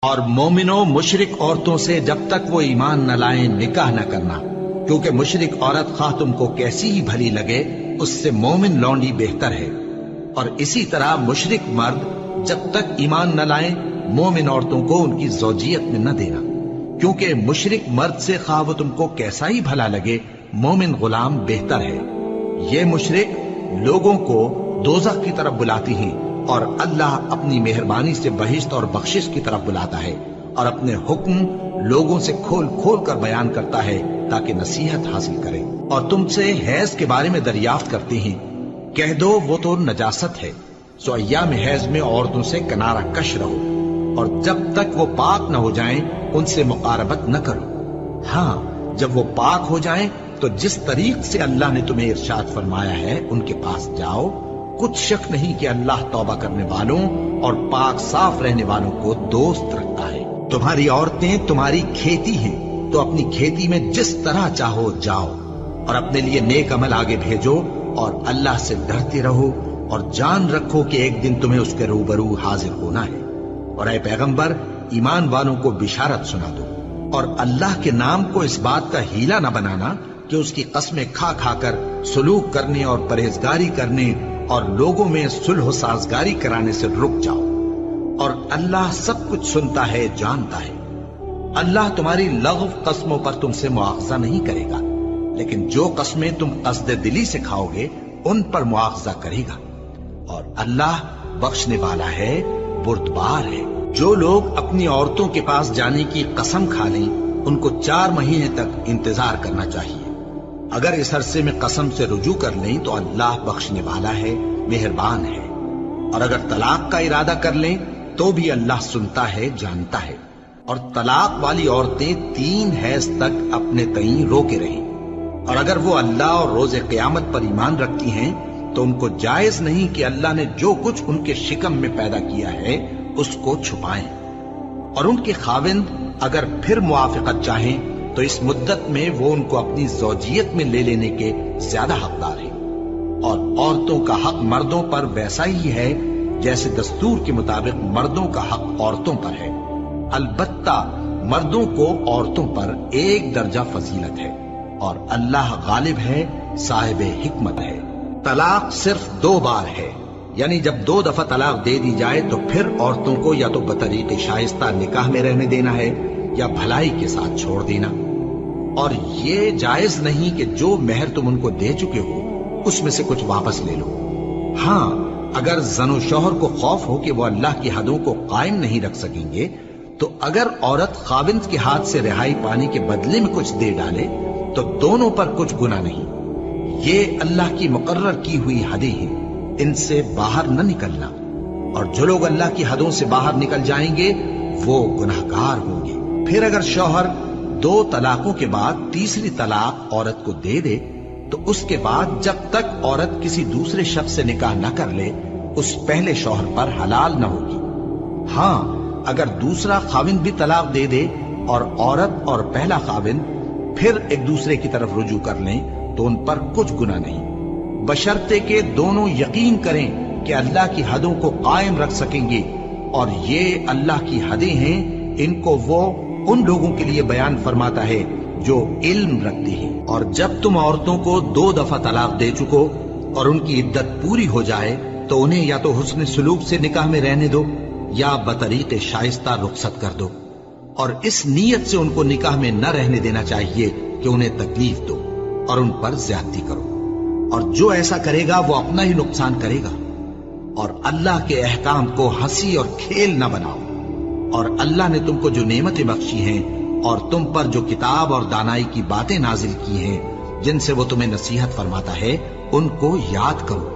اور مومنوں مشرک عورتوں سے جب تک وہ ایمان نہ لائیں نکاح نہ کرنا، کیونکہ مشرک عورت خواہ تم کو کیسی ہی بھلی لگے اس سے مومن لونڈی بہتر ہے۔ اور اسی طرح مشرک مرد جب تک ایمان نہ لائیں مومن عورتوں کو ان کی زوجیت میں نہ دینا، کیونکہ مشرک مرد سے خواہ وہ تم کو کیسا ہی بھلا لگے مومن غلام بہتر ہے۔ یہ مشرک لوگوں کو دوزخ کی طرف بلاتی ہیں، اور اللہ اپنی مہربانی سے بہشت اور بخشش کی طرف بلاتا ہے، اور اپنے حکم لوگوں سے کھول کھول کر بیان کرتا ہے تاکہ نصیحت حاصل کرے۔ اور تم سے حیض کے بارے میں دریافت کرتے ہیں، کہہ دو وہ تو نجاست ہے، سو ایام حیض میں عورتوں سے کنارہ کش رہو، اور جب تک وہ پاک نہ ہو جائیں ان سے مقاربت نہ کرو۔ ہاں جب وہ پاک ہو جائیں تو جس طریق سے اللہ نے تمہیں ارشاد فرمایا ہے ان کے پاس جاؤ، کچھ شک نہیں کہ اللہ توبہ کرنے والوں اور پاک صاف رہنے والوں کو دوست رکھتا ہے۔ تمہاری عورتیں تمہاری کھیتی ہیں، تو اپنی کھیتی میں جس طرح چاہو جاؤ، اور اپنے لیے نیک عمل آگے بھیجو، اور اللہ سے ڈرتے رہو، اور جان رکھو کہ ایک دن تمہیں اس کے روبرو حاضر ہونا ہے۔ اور اے پیغمبر ایمان والوں کو بشارت سنا دو، اور اللہ کے نام کو اس بات کا ہیلا نہ بنانا کہ اس کی قسمیں کھا کھا کر سلوک کرنے اور پرہیزگاری کرنے اور لوگوں میں صلح و سازگاری کرانے سے رک جاؤ، اور اللہ سب کچھ سنتا ہے جانتا ہے۔ اللہ تمہاری لغو قسموں پر تم سے مواخذہ نہیں کرے گا، لیکن جو قسمیں تم قصد دلی سے کھاؤ گے ان پر مواخذہ کرے گا، اور اللہ بخشنے والا ہے بردبار ہے۔ جو لوگ اپنی عورتوں کے پاس جانے کی قسم کھا لیں ان کو 4 مہینے تک انتظار کرنا چاہیے۔ اگر اس عرصے میں قسم سے رجوع کر لیں تو اللہ بخشنے والا ہے، مہربان ہے، اور اگر طلاق کا ارادہ کر لیں تو بھی اللہ سنتا ہے جانتا ہے۔ اور طلاق والی عورتیں 3 حیض تک اپنے تئیں روکے رہیں، اور اگر وہ اللہ اور روز قیامت پر ایمان رکھتی ہیں تو ان کو جائز نہیں کہ اللہ نے جو کچھ ان کے شکم میں پیدا کیا ہے اس کو چھپائیں۔ اور ان کے خاوند اگر پھر موافقت چاہیں تو اس مدت میں وہ ان کو اپنی زوجیت میں لے لینے کے زیادہ حقدار ہیں۔ اور عورتوں کا حق مردوں پر ویسا ہی ہے جیسے دستور کے مطابق مردوں کا حق عورتوں پر ہے، البتہ مردوں کو عورتوں پر 1 درجہ فضیلت ہے، اور اللہ غالب ہے، صاحب حکمت ہے۔ طلاق صرف 2 بار ہے، یعنی جب 2 دفعہ طلاق دے دی جائے تو پھر عورتوں کو یا تو بطریق شائستہ نکاح میں رہنے دینا ہے یا بھلائی کے ساتھ چھوڑ دینا۔ اور یہ جائز نہیں کہ جو مہر تم ان کو دے چکے ہو اس میں سے کچھ واپس لے لو۔ ہاں اگر زن و شوہر کو خوف ہو کہ وہ اللہ کی حدوں کو قائم نہیں رکھ سکیں گے تو اگر عورت خاوند کے ہاتھ سے رہائی پانے کے بدلے میں کچھ دے ڈالے تو دونوں پر کچھ گناہ نہیں۔ یہ اللہ کی مقرر کی ہوئی حدیں ہیں، ان سے باہر نہ نکلنا، اور جو لوگ اللہ کی حدوں سے باہر نکل جائیں گے وہ گناہگار ہوں گے۔ پھر اگر شوہر 2 طلاقوں کے بعد تیسری طلاق عورت کو دے دے تو اس کے بعد جب تک عورت کسی دوسرے شخص سے نکاح نہ کر لے اس پہلے شوہر پر حلال نہ ہوگی۔ ہاں اگر دوسرا خاوند بھی طلاق دے دے اور عورت اور پہلا خاوند پھر ایک دوسرے کی طرف رجوع کر لیں تو ان پر کچھ گناہ نہیں، بشرطے کہ دونوں یقین کریں کہ اللہ کی حدوں کو قائم رکھ سکیں گے، اور یہ اللہ کی حدیں ہیں، ان کو وہ ان لوگوں کے لیے بیان فرماتا ہے جو علم رکھتے ہیں۔ اور جب تم عورتوں کو 2 دفعہ طلاق دے چکو اور ان کی عدت پوری ہو جائے تو انہیں یا تو حسن سلوک سے نکاح میں رہنے دو یا بطریق شائستہ رخصت کر دو، اور اس نیت سے ان کو نکاح میں نہ رہنے دینا چاہیے کہ انہیں تکلیف دو اور ان پر زیادتی کرو، اور جو ایسا کرے گا وہ اپنا ہی نقصان کرے گا۔ اور اللہ کے احکام کو ہنسی اور کھیل نہ بناؤ، اور اللہ نے تم کو جو نعمتیں بخشی ہیں اور تم پر جو کتاب اور دانائی کی باتیں نازل کی ہیں جن سے وہ تمہیں نصیحت فرماتا ہے ان کو یاد کرو،